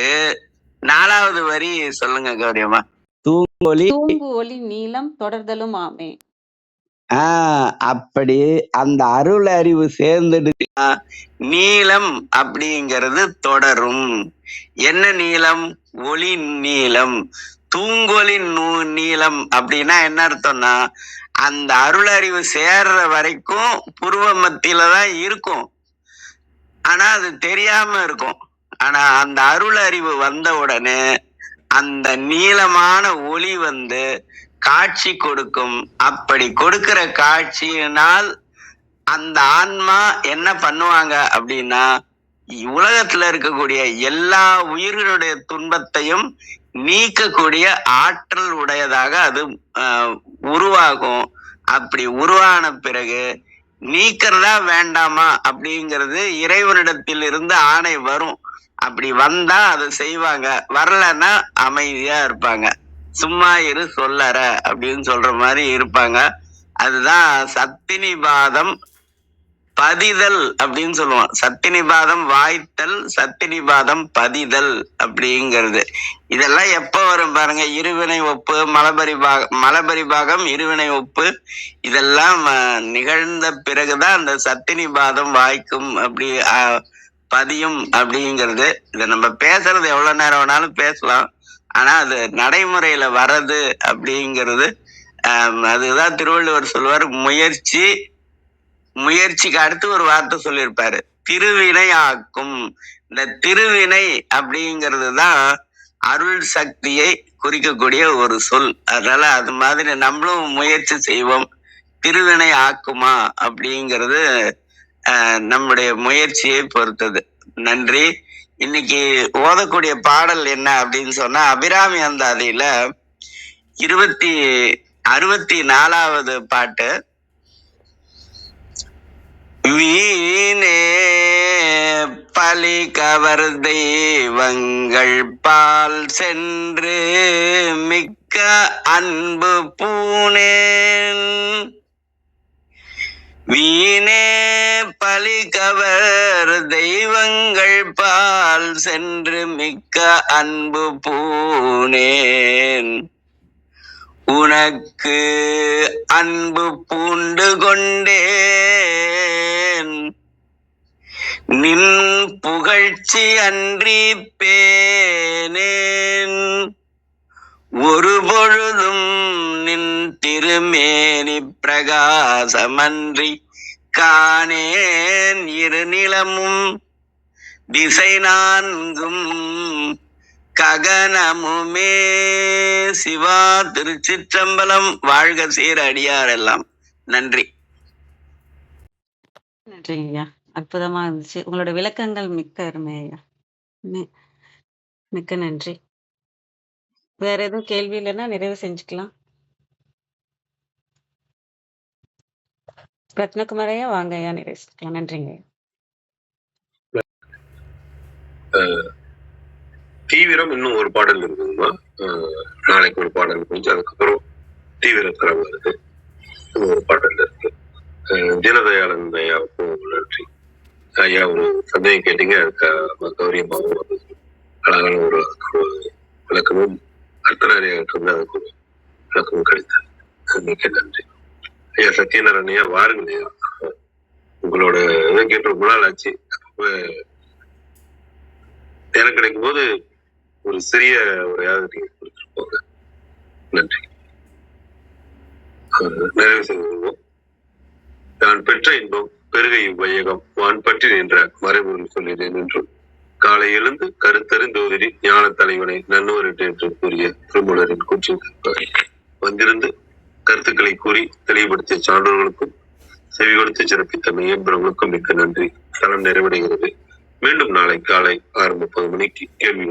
4வது வரி சொல்லுங்க கௌரியம்மா. தூங்கு ஒளி நீளம் தொடர்தலும் ஆமே. அப்படி அந்த அருள் அறிவு சேர்ந்துடுச்சுன்னா நீளம் அப்படிங்கிறது தொடரும். என்ன நீளம்? ஒளி நீளம். தூங்கொலி நீளம் அப்படின்னா என்ன அர்த்தம்னா, அந்த அருள் அறிவு சேர்ற வரைக்கும் புருவ மத்தியில தான் இருக்கும், ஆனா அது தெரியாம இருக்கும். ஆனா அந்த அருள் அறிவு வந்த உடனே அந்த நீளமான ஒளி காட்சி கொடுக்கும். அப்படி கொடுக்கிற காட்சியினால் அந்த ஆன்மா என்ன பண்ணுவாங்க அப்படின்னா, உலகத்துல இருக்கக்கூடிய எல்லா உயிர்களுடைய துன்பத்தையும் நீக்கக்கூடிய ஆற்றல் உடையதாக அது உருவாகும். அப்படி உருவான பிறகு நீக்கிறதா வேண்டாமா அப்படிங்கிறது இறைவனிடத்தில் இருந்து ஆணை வரும். அப்படி வந்தா அதை செய்வாங்க, வரலன்னா அமைதியா இருப்பாங்க. சும்மா இரு சொல்லற அப்படின்னு சொல்ற மாதிரி இருப்பாங்க. அதுதான் சத்தினிபாதம் பதிதல் அப்படின்னு சொல்லுவோம். சத்தினிபாதம் வாய்த்தல், சத்தினிபாதம் பதிதல் அப்படிங்கிறது. இதெல்லாம் எப்ப வரும் பாருங்க, இருவினை ஒப்பு, மலபரிபாகம் இருவினை ஒப்பு இதெல்லாம் நிகழ்ந்த பிறகுதான் அந்த சத்தினிபாதம் வாய்க்கும், அப்படி பதியும் அப்படிங்கிறது. இதை நம்ம பேசுறது எவ்வளவு நேரம் வேணாலும் பேசலாம், ஆனா அது நடைமுறையில வர்றது அப்படிங்கிறது அதுதான் திருவள்ளுவர் சொல்லுவார், முயற்சிக்கு அடுத்து ஒரு வார்த்தை சொல்லியிருப்பாரு, திருவினை ஆக்கும். இந்த திருவினை அப்படிங்கிறது தான் அருள் சக்தியை குறிக்கக்கூடிய ஒரு சொல். அதனால அது மாதிரி நம்மளும் முயற்சி செய்வோம். திருவினை ஆக்குமா அப்படிங்கிறது நம்முடைய முயற்சியை பொறுத்தது. நன்றி. இன்னைக்கு ஓதக்கூடிய பாடல் என்ன அப்படின்னு சொன்னா, அபிராமி அந்தாதியில 64வது பாட்டு. வீணே பலி கவர் தெய்வங்கள் பால் சென்று மிக்க அன்பு பூனேன். வீணே பலி கவர் தெய்வங்கள் பால் சென்று மிக்க அன்பு பூனேன். உனக்கு அன்பு பூண்டு கொண்டேன், நின் புகழ்ச்சி அன்றி பேனேன், ஒரு பொழுதும் நின் திருமேனி பிரகாசமன்றி காணேன், இரு நிலமும் திசை நான்கும் ககனமுமே. சிவா திருச்சிற்றம்பலம். வாழ்க சீர் அடியார் எல்லாம். நன்றி. நன்றிங்க ஐயா. அற்புதமா இருந்துச்சு. உங்களோட விளக்கங்கள் மிக்க அருமை ஐயா. மி- மிக்க நன்றி. வேற எதுவும் கேள்வி இல்லைன்னா நிறைவு செஞ்சுக்கலாம். ரத்னகுமார் ஐயா வாங்க ஐயா, நிறைவு செஞ்சுக்கலாம். நன்றிங்க ஐயா. தீவிரம் இன்னும் ஒரு பாடல் இருக்குங்கம்மா. நாளைக்கு ஒரு பாடல் முடிஞ்சு அதுக்கப்புறம் தீவிரத்துல வருது. ஒரு பாடல் இருக்கு. தீனதயாளன் ஐயாவுக்கும் நன்றி. ஐயா ஒரு சந்தேகம் கேட்டீங்க, அதுக்கு கௌரியமாகவும் வந்து அழகான ஒரு விளக்கமும் அர்த்தநாரியாகிட்டு அதுக்கு ஒரு விளக்கமும் கிடைத்தது. மிக்க நன்றி ஐயா. சத்யநாராயண் ஐயா வாருங்க ஐயா. உங்களோட இதை கேட்டு ரொம்ப நாள் ஆச்சு. நேரம் கிடைக்கும் போது ஒரு சிறிய உரையாவது நீங்க கொடுத்துட்டு போங்க. நன்றி. நிறைவு செய்து கொள்வோம். நான் பெற்ற இன்பம் பெருகை வையகம் வான் பற்றி நின்ற மறைபொருள் சொல்லினேன் என்றும், காலை எழுந்து கருத்தறிந்தோதிரி ஞான தலைவனை நன்னுவரிட்டு என்று கூறிய திருமூலரின் கூற்றின் வந்திருந்து கருத்துக்களை கூறி தெளிவுபடுத்திய சான்றோர்களுக்கும் செவி கொடுத்து சிறப்பித்த மெய்யன்பர்களுக்கும் மிக்க நன்றி. தளம் நிறைவடைகிறது. மீண்டும் நாளை காலை 6:30 மணிக்கு கேள்வி